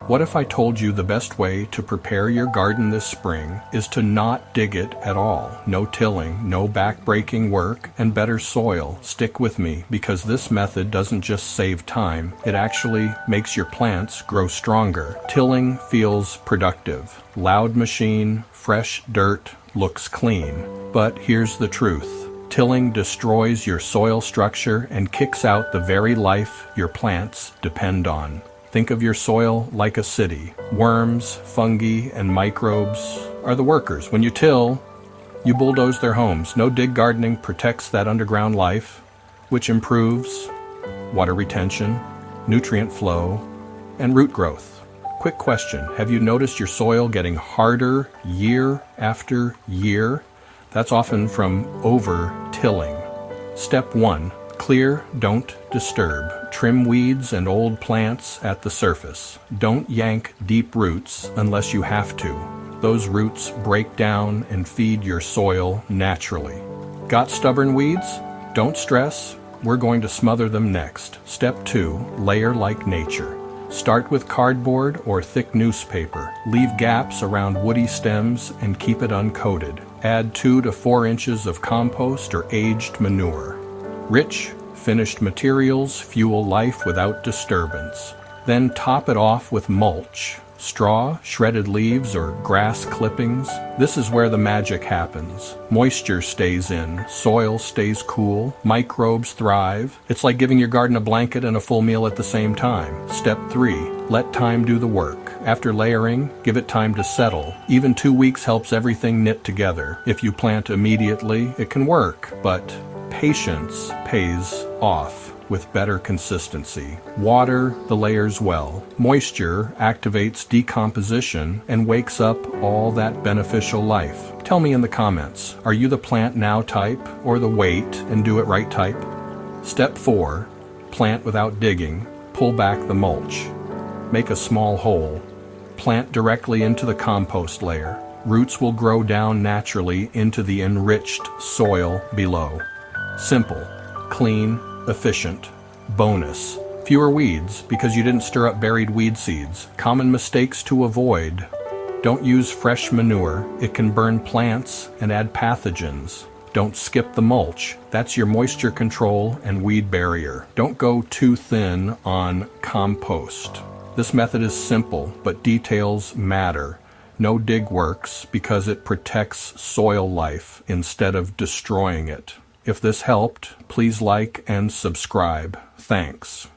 What if I told you the best way to prepare your garden this spring is to not dig it at all? No tilling, no back-breaking work, and better soil. Stick with me, because this method doesn't just save time, it actually makes your plants grow stronger. Tilling feels productive. Loud machine, fresh dirt, looks clean. But here's the truth. Tilling destroys your soil structure and kicks out the very life your plants depend on. Think of your soil like a city. Worms, fungi, and microbes are the workers. When you till, you bulldoze their homes. No dig gardening protects that underground life, which improves water retention, nutrient flow, and root growth. Quick question, have you noticed your soil getting harder year after year? That's often from over-tilling. Step 1. Clear, don't disturb. Trim weeds and old plants at the surface. Don't yank deep roots unless you have to. Those roots break down and feed your soil naturally. Got stubborn weeds? Don't stress. We're going to smother them next. Step 2. Layer like nature. Start with cardboard or thick newspaper. Leave gaps around woody stems and keep it uncoated. Add 2 to 4 inches of compost or aged manure. Rich, finished materials fuel life without disturbance. Then top it off with mulch. Straw, shredded leaves, or grass clippings. This is where the magic happens. Moisture stays in, soil stays cool, microbes thrive. It's like giving your garden a blanket and a full meal at the same time. Step 3. Let time do the work. After layering, give it time to settle. Even 2 weeks helps everything knit together. If you plant immediately, it can work, but patience pays off with better consistency. Water the layers well. Moisture activates decomposition and wakes up all that beneficial life. Tell me in the comments, are you the plant now type or the wait and do it right type? Step 4. Plant without digging. Pull back the mulch. Make a small hole. Plant directly into the compost layer. Roots will grow down naturally into the enriched soil below. Simple, clean, efficient. Bonus. Fewer weeds because you didn't stir up buried weed seeds. Common mistakes to avoid. Don't use fresh manure. It can burn plants and add pathogens. Don't skip the mulch. That's your moisture control and weed barrier. Don't go too thin on compost. This method is simple, but details matter. No dig works because it protects soil life instead of destroying it. If this helped, please like and subscribe. Thanks.